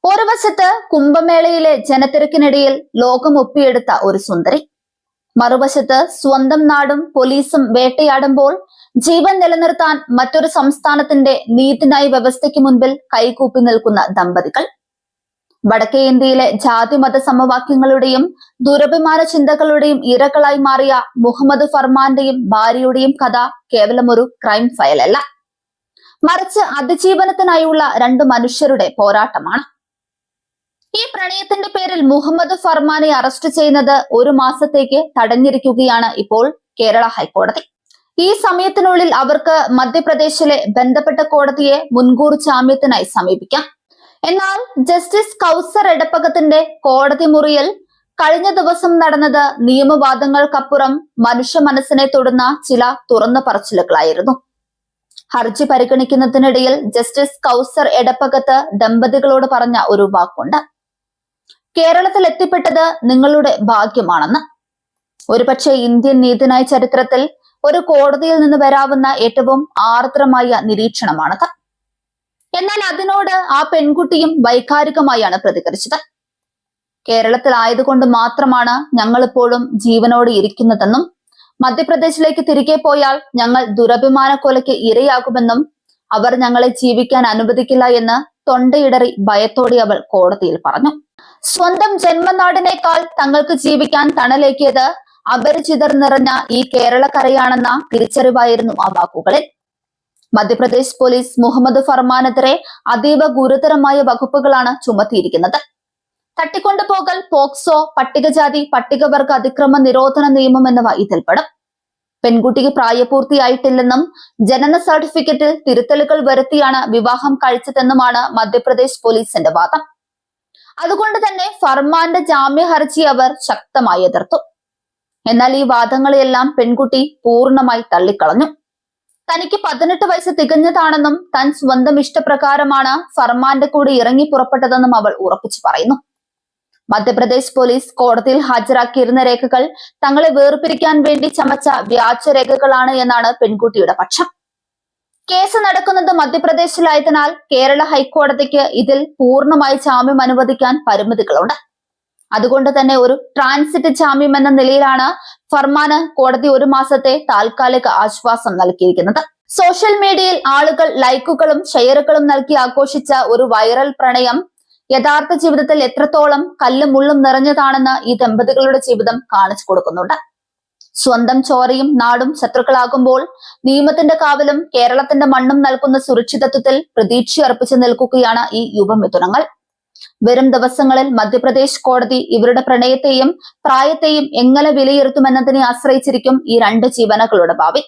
ഒരു വശത്ത് കുംഭമേളയിലെ ജനത്തിരക്കിനിടയിൽ ലോകം ഒപ്പിയെടുത്ത ഒരു സുന്ദരി, മറുവശത്ത് സ്വന്തം നാടും പോലീസും വേട്ടയാടുമ്പോൾ ജീവൻ നിലനിർത്താൻ മറ്റൊരു സംസ്ഥാനത്തിന്റെ നീതിന്യായ വ്യവസ്ഥയ്ക്ക് മുൻപിൽ കൈകൂപ്പി നിൽക്കുന്ന ദമ്പതികൾ. വടക്കേ ഇന്ത്യയിലെ ജാതിമത സമവാക്യങ്ങളുടെയും ദുരഭിമാന ചിന്തകളുടെയും ഇരകളായി മാറിയ മുഹമ്മദ് ഫർമാന്റെയും ഭാര്യയുടെയും കഥ കേവലം ഒരു ക്രൈം ഫയലല്ല, മറിച്ച് അതിജീവനത്തിനായുള്ള രണ്ട് മനുഷ്യരുടെ പോരാട്ടമാണ്. ഈ പ്രണയത്തിന്റെ പേരിൽ മുഹമ്മദ് ഫർമാനെ അറസ്റ്റ് ചെയ്യുന്നത് ഒരു മാസത്തേക്ക് തടഞ്ഞിരിക്കുകയാണ് ഇപ്പോൾ കേരള ഹൈക്കോടതി. ഈ സമയത്തിനുള്ളിൽ അവർക്ക് മധ്യപ്രദേശിലെ ബന്ധപ്പെട്ട കോടതിയെ മുൻകൂർ ജാമ്യത്തിനായി സമീപിക്കാം. എന്നാൽ ജസ്റ്റിസ് കൗസർ എടപ്പകത്തിന്റെ കോടതി മുറിയിൽ കഴിഞ്ഞ ദിവസം നടന്നത് നിയമവാദങ്ങൾക്കപ്പുറം മനുഷ്യ മനസ്സിനെ തൊടുന്ന ചില തുറന്നു പറച്ചിലുകളായിരുന്നു. ഹർജി പരിഗണിക്കുന്നതിനിടയിൽ ജസ്റ്റിസ് കൗസർ എടപ്പകത്ത് ദമ്പതികളോട് പറഞ്ഞ ഒരു വാക്കുണ്ട്: കേരളത്തിൽ എത്തിപ്പെട്ടത് നിങ്ങളുടെ ഭാഗ്യമാണെന്ന്. ഒരുപക്ഷെ ഇന്ത്യൻ നീതിന്യായ ചരിത്രത്തിൽ ഒരു കോടതിയിൽ നിന്ന് വരാവുന്ന ഏറ്റവും ആർദ്രമായ നിരീക്ഷണമാണത്. എന്നാൽ അതിനോട് ആ പെൺകുട്ടിയും വൈകാരികമായാണ് പ്രതികരിച്ചത്. കേരളത്തിലായതുകൊണ്ട് മാത്രമാണ് ഞങ്ങൾ ഇപ്പോഴും ജീവനോടെ ഇരിക്കുന്നതെന്നും മധ്യപ്രദേശിലേക്ക് തിരികെ പോയാൽ ഞങ്ങൾ ദുരഭിമാന കൊലയ്ക്ക് ഇരയാകുമെന്നും അവർ ഞങ്ങളെ ജീവിക്കാൻ അനുവദിക്കില്ല എന്ന് തൊണ്ടയിടറി ഭയത്തോടെ അവൾ കോടതിയിൽ പറഞ്ഞു. സ്വന്തം ജന്മനാടിനേക്കാൾ തങ്ങൾക്ക് ജീവിക്കാൻ തണലേക്കിയത് അപരിചിതർ നിറഞ്ഞ ഈ കേരളക്കരയാണെന്ന തിരിച്ചറിവായിരുന്നു ആ വാക്കുകളിൽ. മധ്യപ്രദേശ് പോലീസ് മുഹമ്മദ് ഫർമാനെതിരെ അതീവ ഗുരുതരമായ വകുപ്പുകളാണ് ചുമത്തിയിരിക്കുന്നത്. തട്ടിക്കൊണ്ടുപോകൽ, പോക്സോ, പട്ടികജാതി പട്ടികവർഗ അതിക്രമ നിരോധന നിയമം എന്നിവ ഇതിൽപ്പെടും. പെൺകുട്ടിക്ക് പ്രായപൂർത്തിയായിട്ടില്ലെന്നും ജനന സർട്ടിഫിക്കറ്റിൽ തിരുത്തലുകൾ വരുത്തിയാണ് വിവാഹം കഴിച്ചതെന്നുമാണ് മധ്യപ്രദേശ് പോലീസിന്റെ വാദം. അതുകൊണ്ട് തന്നെ ഫർമാന്റെ ജാമ്യ ഹർജി അവർ ശക്തമായി എതിർത്തു. എന്നാൽ ഈ വാദങ്ങളെയെല്ലാം പെൺകുട്ടി പൂർണ്ണമായി തള്ളിക്കളഞ്ഞു. തനിക്ക് 18 വയസ്സ് തികഞ്ഞതാണെന്നും താൻ സ്വന്തം ഇഷ്ടപ്രകാരമാണ് ഫർമാന്റെ കൂടെ ഇറങ്ങി പുറപ്പെട്ടതെന്നും അവൾ ഉറപ്പിച്ചു പറയുന്നു. മധ്യപ്രദേശ് പോലീസ് കോടതിയിൽ ഹാജരാക്കിയിരുന്ന രേഖകൾ തങ്ങളെ വേർപിരിക്കാൻ വേണ്ടി ചമച്ച വ്യാജരേഖകളാണ് എന്നാണ് പെൺകുട്ടിയുടെ പക്ഷം. കേസ് നടക്കുന്നത് മധ്യപ്രദേശിലായതിനാൽ കേരള ഹൈക്കോടതിക്ക് ഇതിൽ പൂർണ്ണമായി ജാമ്യം അനുവദിക്കാൻ പരിമിതികളുണ്ട്. അതുകൊണ്ട് തന്നെ ഒരു ട്രാൻസിറ്റ് ജാമ്യം എന്ന നിലയിലാണ് ഫർമാന് കോടതി ഒരു മാസത്തെ താൽക്കാലിക ആശ്വാസം നൽകിയിരിക്കുന്നത്. സോഷ്യൽ മീഡിയയിൽ ആളുകൾ ലൈക്കുകളും ഷെയറുകളും നൽകി ആഘോഷിച്ച ഒരു വൈറൽ പ്രണയം യഥാർത്ഥ ജീവിതത്തിൽ എത്രത്തോളം കല്ലും മുള്ളും നിറഞ്ഞതാണെന്ന് ഈ ദമ്പതികളുടെ ജീവിതം കാണിച്ചു കൊടുക്കുന്നുണ്ട്. സ്വന്തം ചോരയും നാടും ശത്രുക്കളാകുമ്പോൾ നിയമത്തിന്റെ കാവലും കേരളത്തിന്റെ മണ്ണും നൽകുന്ന സുരക്ഷിതത്വത്തിൽ പ്രതീക്ഷയർപ്പിച്ചു നിൽക്കുകയാണ് ഈ യുവമിഥുനങ്ങൾ. വരും ദിവസങ്ങളിൽ മധ്യപ്രദേശ് കോടതി ഇവരുടെ പ്രണയത്തെയും പ്രായത്തെയും എങ്ങനെ വിലയിരുത്തുമെന്നതിനെ ആശ്രയിച്ചിരിക്കും ഈ രണ്ട് ജീവനകളുടെ ഭാവി.